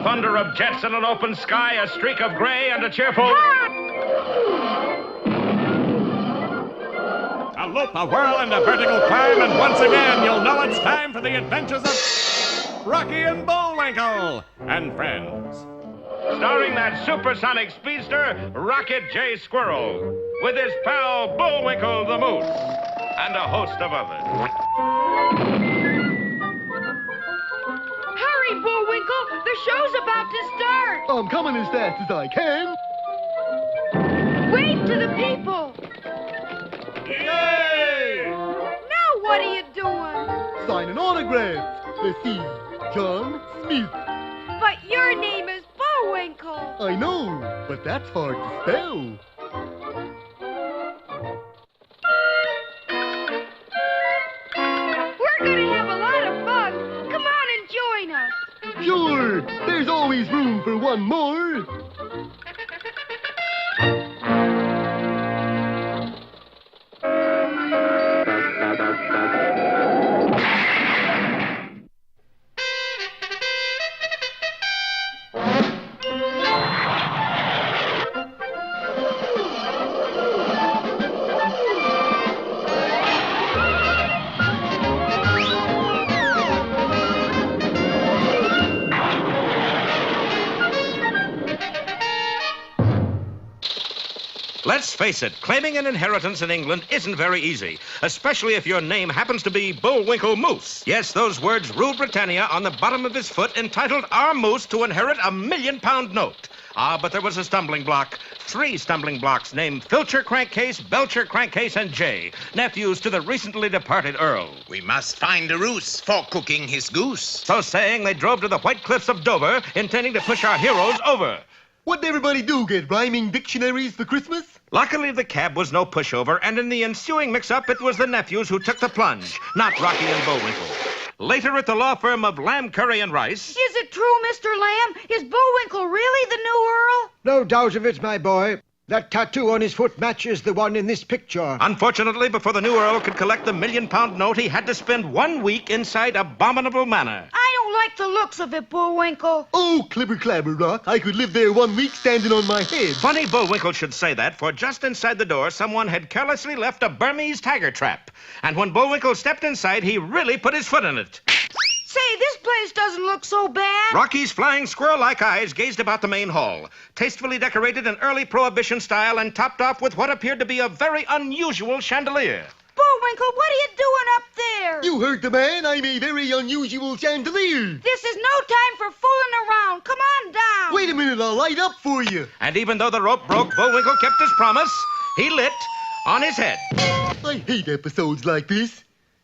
thunder of jets in an open sky, a streak of gray, and a cheerful... A loop, a whirl, and a vertical climb, and once again you'll know it's time for the adventures of Rocky and Bullwinkle and friends. Starring that supersonic speedster, Rocket J. Squirrel, with his pal Bullwinkle the Moose, and a host of others. Hurry, Bullwinkle! The show's about to start! I'm coming as fast as I can. Wave to the people! Yay! Now what are you doing? Signing autographs. Let's see. John Smith. But your name is Bullwinkle. I know, but that's hard to spell. We're gonna have a lot of fun. Come on and join us. Sure, there's always room for one more. Let's face it, claiming an inheritance in England isn't very easy, especially if your name happens to be Bullwinkle Moose. Yes, those words Rue Britannia on the bottom of his foot entitled our moose to inherit a £1,000,000 note. Ah, but there was a stumbling block. 3 stumbling blocks named Filcher Crankcase, Belcher Crankcase, and Jay, nephews to the recently departed Earl. We must find a ruse for cooking his goose. So saying, they drove to the White Cliffs of Dover, intending to push our heroes over. What'd everybody do, get rhyming dictionaries for Christmas? Luckily, the cab was no pushover, and in the ensuing mix-up, it was the nephews who took the plunge, not Rocky and Bullwinkle. Later at the law firm of Lamb, Curry, and Rice... Is it true, Mr. Lamb? Is Bullwinkle really the new Earl? No doubt of it, my boy. That tattoo on his foot matches the one in this picture. Unfortunately, before the new Earl could collect the £1,000,000 note, he had to spend 1 week inside Abominable Manor. I don't like the looks of it, Bullwinkle. Oh, clibber clabber, Rock. I could live there 1 week standing on my head. Funny Bullwinkle should say that, for just inside the door, someone had carelessly left a Burmese tiger trap. And when Bullwinkle stepped inside, he really put his foot in it. Say, this place doesn't look so bad. Rocky's flying squirrel-like eyes gazed about the main hall, tastefully decorated in early Prohibition style and topped off with what appeared to be a very unusual chandelier. Bullwinkle, what are you doing up there? You heard the man. I'm a very unusual chandelier. This is no time for fooling around. Come on down. Wait a minute, I'll light up for you. And even though the rope broke, Bullwinkle kept his promise. He lit on his head. I hate episodes like this,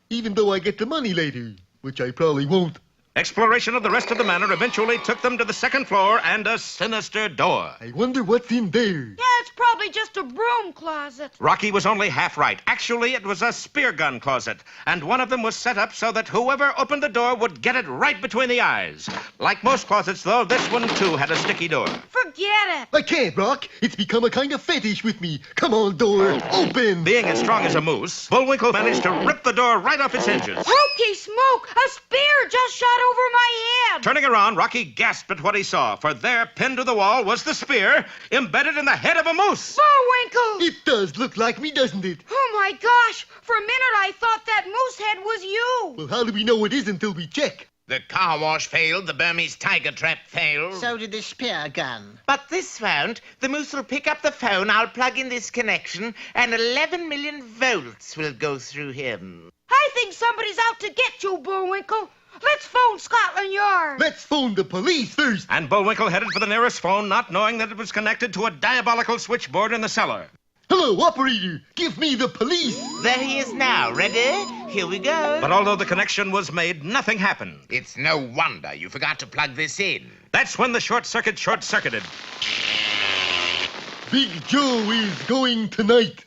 even though I get the money later, which I probably won't. Exploration of the rest of the manor eventually took them to the second floor and a sinister door. I wonder what's in there. Yeah, it's probably just a broom closet. Rocky was only half right. Actually, it was a spear gun closet, and one of them was set up so that whoever opened the door would get it right between the eyes. Like most closets, though, this one, too, had a sticky door. Forget it. I can't, Rock. It's become a kind of fetish with me. Come on, door. Open. Being as strong as a moose, Bullwinkle managed to rip the door right off its hinges. Hokey smoke! A spear just shot over my head. Turning around, Rocky gasped at what he saw, for there, pinned to the wall, was the spear, embedded in the head of a moose. Bullwinkle! It does look like me, doesn't it? Oh, my gosh. For a minute, I thought that moose head was you. Well, how do we know it is until we check? The car wash failed, the Burmese tiger trap failed. So did the spear gun. But this won't. The moose will pick up the phone, I'll plug in this connection, and 11 million volts will go through him. I think somebody's out to get you, Bullwinkle. Let's phone Scotland Yard. Let's phone the police first. And Bullwinkle headed for the nearest phone, not knowing that it was connected to a diabolical switchboard in the cellar. Hello, operator. Give me the police. There he is now. Ready? Here we go. But although the connection was made, nothing happened. It's no wonder you forgot to plug this in. That's when the short short-circuited. Big Joe is going tonight.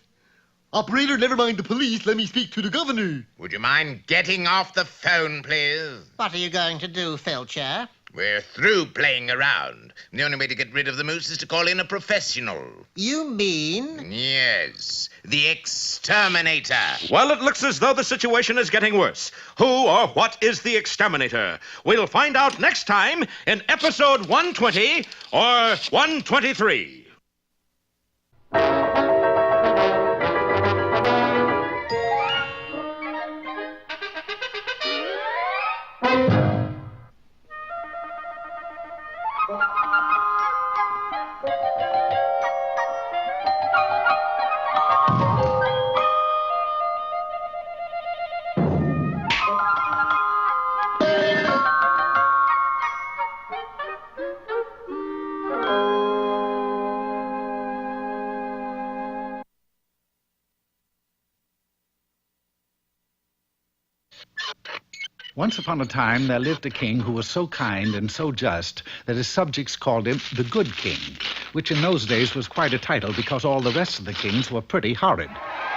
Operator, never mind the police. Let me speak to the governor. Would you mind getting off the phone, please? What are you going to do, Filcher? We're through playing around. The only way to get rid of the moose is to call in a professional. You mean? Yes, the exterminator. Well, it looks as though the situation is getting worse. Who or what is the exterminator? We'll find out next time in episode 120 or 123. Once upon a time, there lived a king who was so kind and so just that his subjects called him the Good King, which in those days was quite a title because all the rest of the kings were pretty horrid.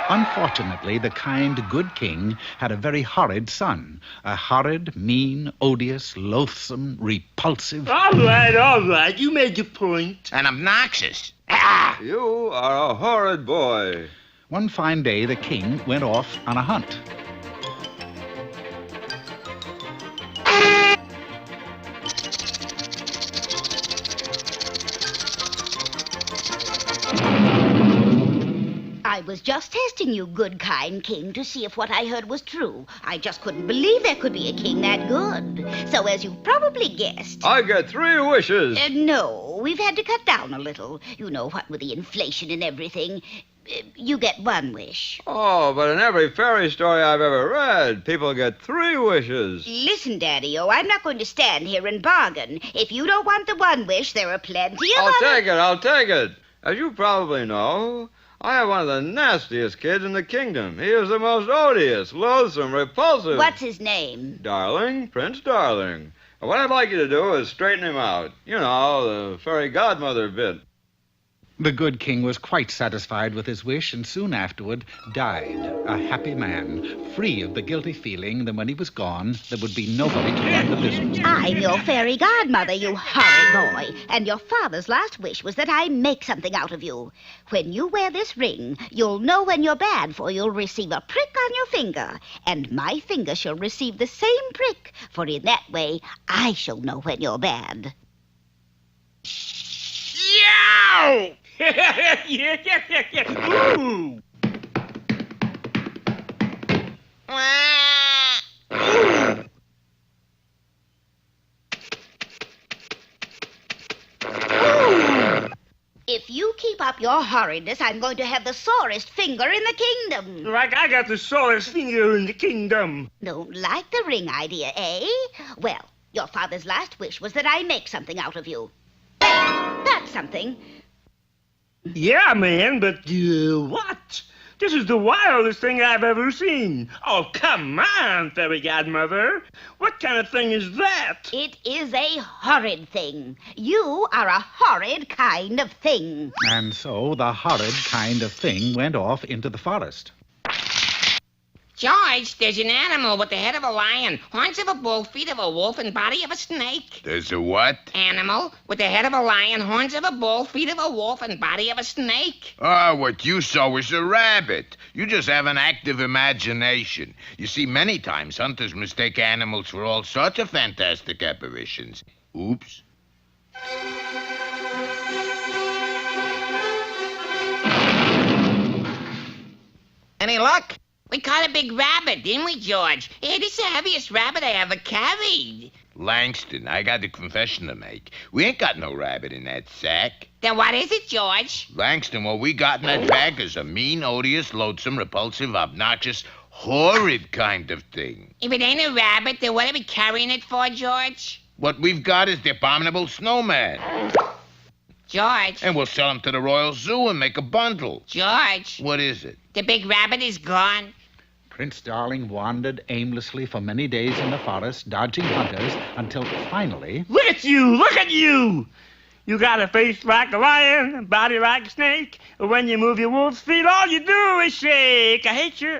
Unfortunately, the kind, good king had a very horrid son. A horrid, mean, odious, loathsome, repulsive... All right. You made your point. And obnoxious. You are a horrid boy. One fine day, the king went off on a hunt. I was just testing you, good, kind king, to see if what I heard was true. I just couldn't believe there could be a king that good. So as you've probably guessed... I get 3 wishes. No, we've had to cut down a little. You know, what with the inflation and everything. You get 1 wish. Oh, but in every fairy story I've ever read, people get 3 wishes. Listen, Daddy-O, I'm not going to stand here and bargain. If you don't want the 1 wish, there are plenty of I'll take it. As you probably know, I have one of the nastiest kids in the kingdom. He is the most odious, loathsome, repulsive... What's his name? Darling, Prince Darling. And what I'd like you to do is straighten him out. You know, the fairy godmother bit. The good king was quite satisfied with his wish and soon afterward died, a happy man, free of the guilty feeling that when he was gone, there would be nobody to run the business. I'm your fairy godmother, you horrid boy. And your father's last wish was that I make something out of you. When you wear this ring, you'll know when you're bad, for you'll receive a prick on your finger. And my finger shall receive the same prick, for in that way, I shall know when you're bad. Yow! Ooh. If you keep up your horridness, I'm going to have the sorest finger in the kingdom. Like I got the sorest finger in the kingdom. Don't like the ring idea, eh? Well, your father's last wish was that I make something out of you. That's something. Yeah, man, but what? This is the wildest thing I've ever seen. Oh, come on, fairy godmother. What kind of thing is that? It is a horrid thing. You are a horrid kind of thing. And so the horrid kind of thing went off into the forest. George, there's an animal with the head of a lion, horns of a bull, feet of a wolf, and body of a snake. There's a what? Animal with the head of a lion, horns of a bull, feet of a wolf, and body of a snake. Oh, what you saw was a rabbit. You just have an active imagination. You see, many times hunters mistake animals for all sorts of fantastic apparitions. Oops. Any luck? We caught a big rabbit, didn't we, George? Hey, this is the heaviest rabbit I ever carried. Langston, I got a confession to make. We ain't got no rabbit in that sack. Then what is it, George? Langston, what we got in that bag is a mean, odious, loathsome, repulsive, obnoxious, horrid kind of thing. If it ain't a rabbit, then what are we carrying it for, George? What we've got is the abominable snowman. George. And we'll sell him to the Royal Zoo and make a bundle. George. What is it? The big rabbit is gone. Prince Darling wandered aimlessly for many days in the forest, dodging hunters, until finally... Look at you! Look at you! You got a face like a lion, a body like a snake. When you move your wolf's feet, all you do is shake. I hate you,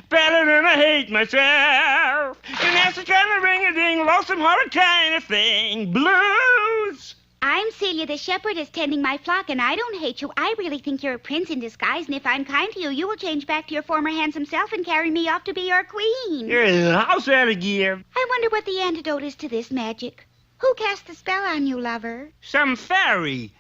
better than I hate myself. And that's the kind of ring-a-ding, lonesome, horrid kind of thing. Blues! I'm Celia the shepherdess tending my flock, and I don't hate you. I really think you're a prince in disguise, and if I'm kind to you, you will change back to your former handsome self and carry me off to be your queen. How's that again? I wonder what the antidote is to this magic. Who cast the spell on you, lover? Some fairy,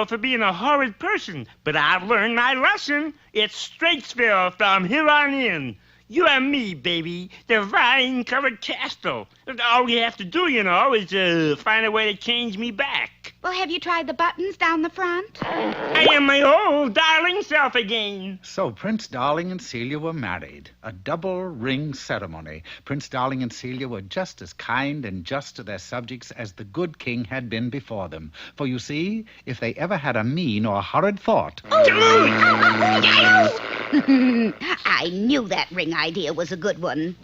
for being a horrid person. But I've learned my lesson. It's Straitsville from here on in. You and me, baby, the vine-covered castle. All we have to do, is find a way to change me back. Well, have you tried the buttons down the front? I am my old darling self again. So Prince Darling and Celia were married. A double ring ceremony. Prince Darling and Celia were just as kind and just to their subjects as the good king had been before them. For you see, if they ever had a mean or horrid thought... I knew that ring idea was a good one.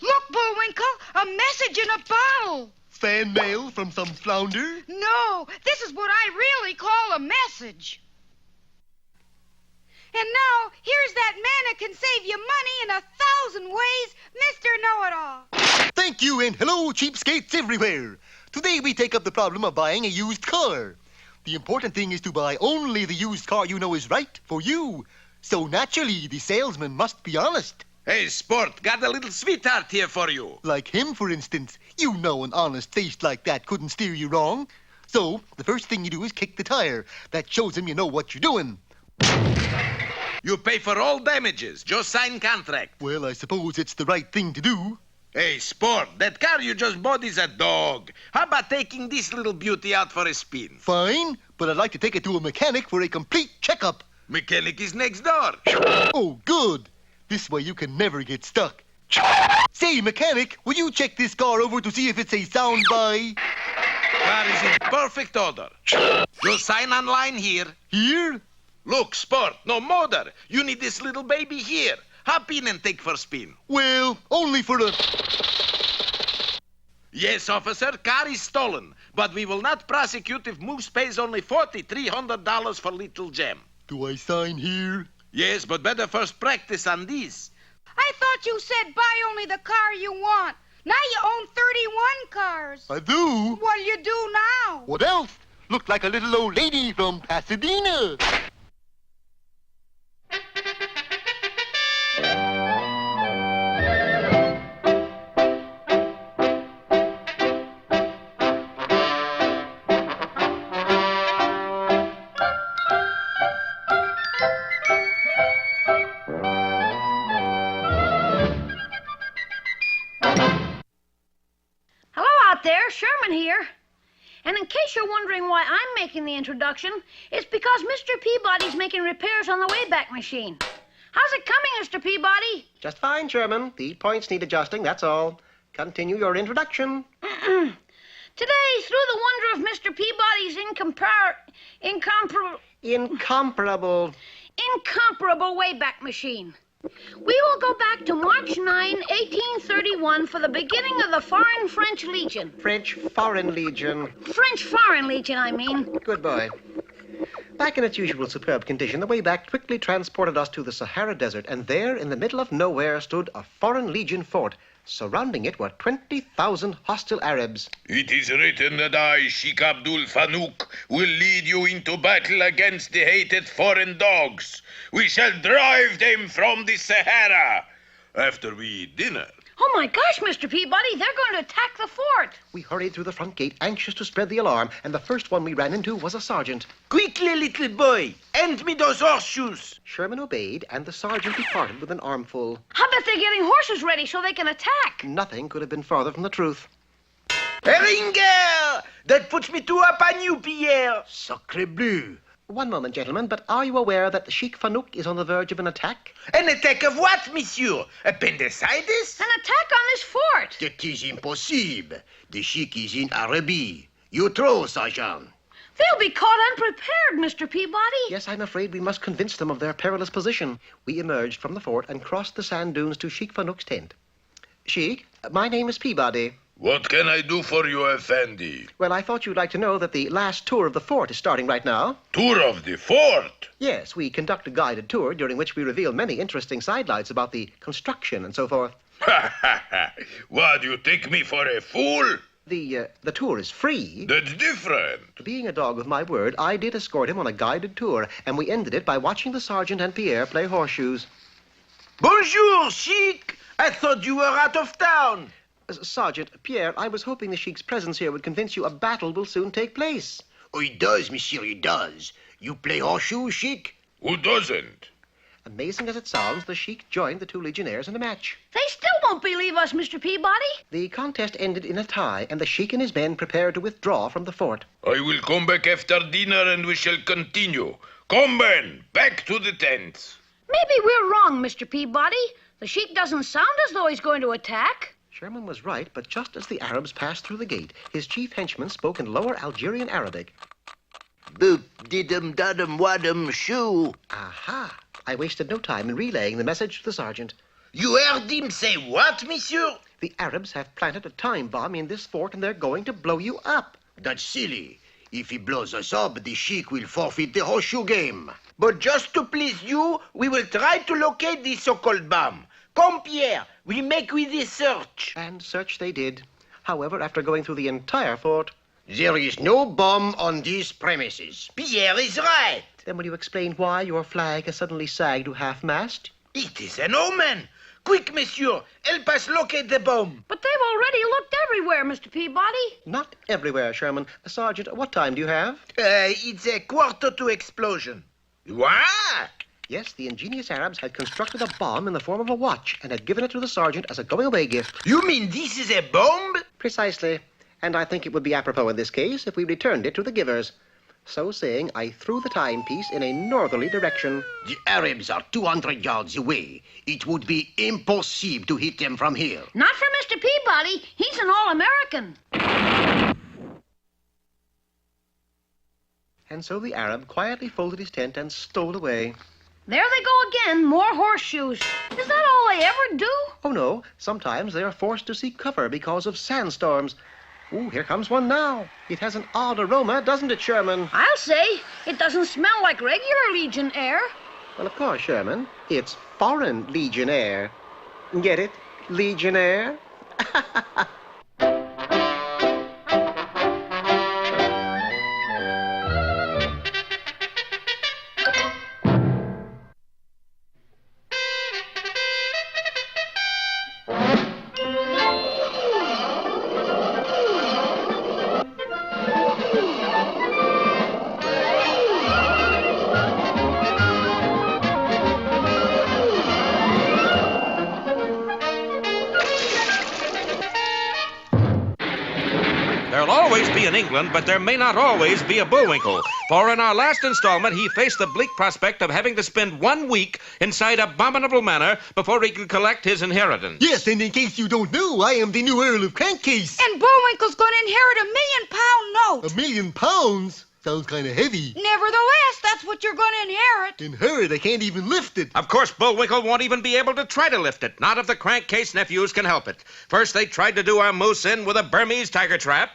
Look, Bullwinkle, a message in a bottle. Fan mail from some flounder? No, this is what I really call a message. And now, here's that man who can save you money in 1,000 ways, Mr. Know-It-All. Thank you, and hello, cheapskates everywhere. Today we take up the problem of buying a used car. The important thing is to buy only the used car you know is right for you. So naturally, the salesman must be honest. Hey, sport, got a little sweetheart here for you. Like him, for instance. You know an honest face like that couldn't steer you wrong. So, the first thing you do is kick the tire. That shows him you know what you're doing. You pay for all damages. Just sign contract. Well, I suppose it's the right thing to do. Hey, sport, that car you just bought is a dog. How about taking this little beauty out for a spin? Fine, but I'd like to take it to a mechanic for a complete checkup. Mechanic is next door. Oh, good. This way you can never get stuck. Say, mechanic, will you check this car over to see if it's a sound buy? Car is in perfect order. Just sign online here. Here? Look, sport, no motor. You need this little baby here. Hop in and take for spin. Well, only for a... Yes, officer, car is stolen. But we will not prosecute if Moose pays only $4,300 for little gem. Do I sign here? Yes, but better first practice on these. I thought you said buy only the car you want. Now you own 31 cars. I do? What you do now? What else? Look like a little old lady from Pasadena. Sherman here. And in case you're wondering why I'm making the introduction, it's because Mr. Peabody's making repairs on the Wayback Machine. How's it coming, Mr. Peabody? Just fine, Sherman. The points need adjusting, that's all. Continue your introduction. Today, through the wonder of Mr. Peabody's incomparable Wayback Machine, we will go back to March 9, 1831 for the beginning of the Foreign French Legion. French Foreign Legion. French Foreign Legion, I mean. Good boy. Back in its usual superb condition, the Wayback quickly transported us to the Sahara Desert, and there, in the middle of nowhere, stood a Foreign Legion fort. Surrounding it were 20,000 hostile Arabs. It is written that I, Sheikh Abdul Fanuq, will lead you into battle against the hated foreign dogs. We shall drive them from the Sahara after we eat dinner. Oh, my gosh, Mr. Peabody, they're going to attack the fort. We hurried through the front gate, anxious to spread the alarm, and the first one we ran into was a sergeant. Quickly, little boy, hand me those horseshoes. Sherman obeyed, and the sergeant departed with an armful. I bet they're getting horses ready so they can attack. Nothing could have been farther from the truth. Ringer! That puts me two up on you, Pierre. Sacre bleu. One moment, gentlemen, but are you aware that Sheikh Fanuq is on the verge of an attack? An attack of what, monsieur? Appendicitis? An attack on this fort. That is impossible. The Sheikh is in Araby. You throw, Sergeant. They'll be caught unprepared, Mr. Peabody. Yes, I'm afraid we must convince them of their perilous position. We emerged from the fort and crossed the sand dunes to Sheikh Fanuq's tent. Sheikh, my name is Peabody. What can I do for you, Effendi? Well, I thought you'd like to know that the last tour of the fort is starting right now. Tour of the fort? Yes, we conduct a guided tour during which we reveal many interesting sidelights about the construction and so forth. What, you take me for a fool? The tour is free. That's different. Being a dog of my word, I did escort him on a guided tour, and we ended it by watching the sergeant and Pierre play horseshoes. Bonjour, Chic. I thought you were out of town. Sergeant, Pierre, I was hoping the Sheik's presence here would convince you a battle will soon take place. Oh, it does, monsieur, it does. You play horseshoes, Sheik? Who doesn't? Amazing as it sounds, the Sheik joined the two legionnaires in a match. They still won't believe us, Mr. Peabody. The contest ended in a tie, and the Sheik and his men prepared to withdraw from the fort. I will come back after dinner and we shall continue. Come, men, back to the tents. Maybe we're wrong, Mr. Peabody. The Sheik doesn't sound as though he's going to attack. Sherman was right, but just as the Arabs passed through the gate, his chief henchman spoke in lower Algerian Arabic. Boop, didum, dadum, wadum, shoo. Aha! I wasted no time in relaying the message to the sergeant. You heard him say what, monsieur? The Arabs have planted a time bomb in this fort, and they're going to blow you up. That's silly. If he blows us up, the Sheik will forfeit the horseshoe game. But just to please you, we will try to locate the so-called bomb. Come, Pierre, we make with the search. And search they did. However, after going through the entire fort... There is no bomb on these premises. Pierre is right. Then will you explain why your flag has suddenly sagged to half-mast? It is an omen. Quick, monsieur, help us locate the bomb. But they've already looked everywhere, Mr. Peabody. Not everywhere, Sherman. Sergeant, what time do you have? It's 1:45 explosion. What? Yes, the ingenious Arabs had constructed a bomb in the form of a watch and had given it to the sergeant as a going-away gift. You mean this is a bomb? Precisely. And I think it would be apropos in this case if we returned it to the givers. So saying, I threw the timepiece in a northerly direction. The Arabs are 200 yards away. It would be impossible to hit them from here. Not for Mr. Peabody. He's an All-American. And so the Arab quietly folded his tent and stole away. There they go again, more horseshoes. Is that all they ever do? Oh, no. Sometimes they are forced to seek cover because of sandstorms. Ooh, here comes one now. It has an odd aroma, doesn't it, Sherman? I'll say. It doesn't smell like regular Legion air. Well, of course, Sherman. It's foreign Legion air. Get it? Legion air? There'll always be an England, but there may not always be a Bullwinkle. For in our last installment, he faced the bleak prospect of having to spend 1 week inside Abominable Manor before he could collect his inheritance. Yes, and in case you don't know, I am the new Earl of Crankcase. And Bullwinkle's going to inherit £1 million note. £1 million? Sounds kind of heavy. Nevertheless, that's what you're going to inherit. Inherit? I can't even lift it. Of course, Bullwinkle won't even be able to try to lift it. Not if the Crankcase nephews can help it. First, they tried to do our moose in with a Burmese tiger trap.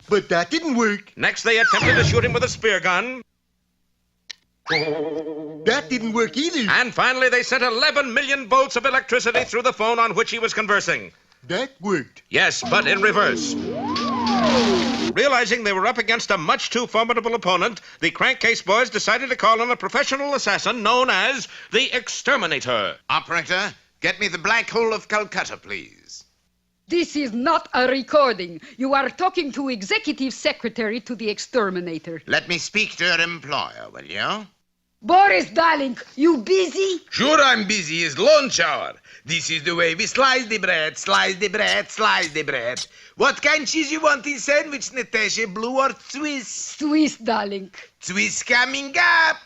But that didn't work. Next, they attempted to shoot him with a spear gun. That didn't work either. And finally, they sent 11 million volts of electricity through the phone on which he was conversing. That worked. Yes, but in reverse. Realizing they were up against a much too formidable opponent, the Crankcase boys decided to call on a professional assassin known as the Exterminator. Operator, get me the Black Hole of Calcutta, please. This is not a recording. You are talking to Executive Secretary to the Exterminator. Let me speak to your employer, will you? Boris, darling, you busy? Sure I'm busy. It's lunch hour. This is the way we slice the bread, slice the bread, slice the bread. What kind of cheese you want in sandwich, Natasha? Blue or Swiss? Swiss, darling. Swiss coming up.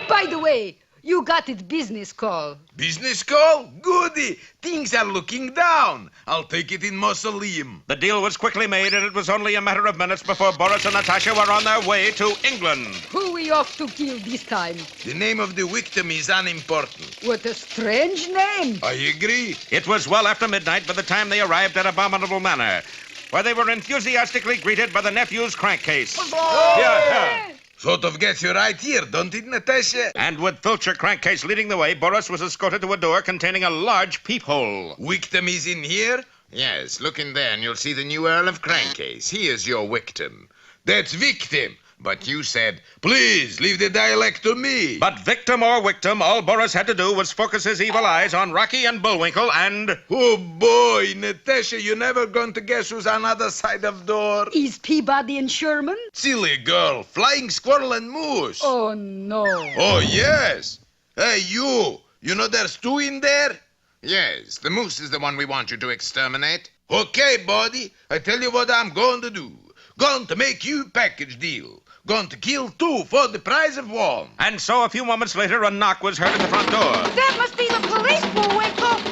By the way, You got it business call. Business call? Goody. Things are looking down. I'll take it in mausoleum. The deal was quickly made, and it was only a matter of minutes before Boris and Natasha were on their way to England. Who we off to kill this time? The name of the victim is unimportant. What a strange name. I agree. It was well after midnight by the time they arrived at Abominable Manor, where they were enthusiastically greeted by the nephew's crankcase. Yeah. Sort of gets you right here, don't it, Natasha? And with Filcher Crankcase leading the way, Boris was escorted to a door containing a large peephole. Victim is in here? Yes, look in there and you'll see the new Earl of Crankcase. He is your victim. That's victim. But you said, please, leave the dialect to me. But victim or victim, all Boris had to do was focus his evil eyes on Rocky and Bullwinkle and... Oh, boy, Natasha, you're never going to guess who's on the other side of the door. Is Peabody and Sherman? Silly girl, Flying Squirrel and Moose. Oh, no. Oh, yes. Hey, you. You know there's two in there? Yes, the Moose is the one we want you to exterminate. Okay, buddy, I tell you what I'm going to do. Going to make you a package deal. Going to kill two for the price of one. And so a few moments later, a knock was heard at the front door. That must be the police, Bullwinkle.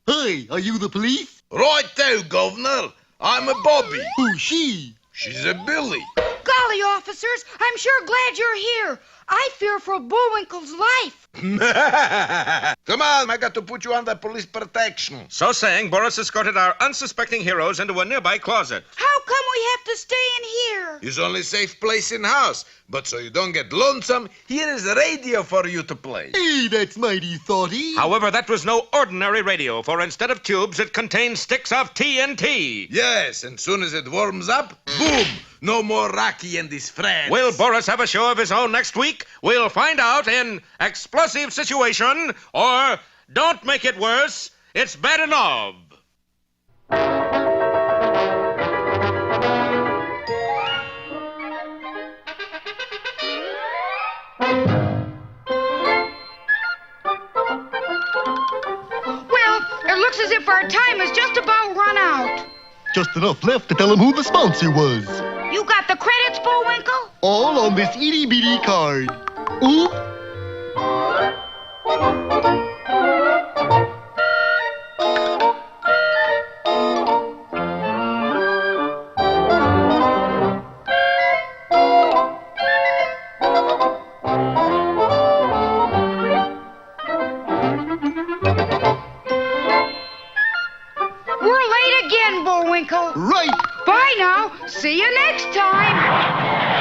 Hey, are you the police? Right there, Governor. I'm a Bobby. Who's she? She's a Billy. Golly, officers, I'm sure glad you're here. I fear for Bullwinkle's life. Come on, I got to put you under police protection. So saying, Boris escorted our unsuspecting heroes into a nearby closet. How come we have to stay in here? It's only safe place in house. But so you don't get lonesome, here is a radio for you to play. Hey, that's mighty thoughty. However, that was no ordinary radio, for instead of tubes, it contained sticks of TNT. Yes, and soon as it warms up, boom! No more Rocky and his friends. Will Boris have a show of his own next week? We'll find out in Explosive Situation or Don't Make It Worse, It's Bad Enough. Well, it looks as if our time has just about run out. Just enough left to tell him who the sponsor was. You got the credits, Bullwinkle? All on this itty-bitty card. Ooh. We're late again, Bullwinkle. Right. Bye now. See you next time.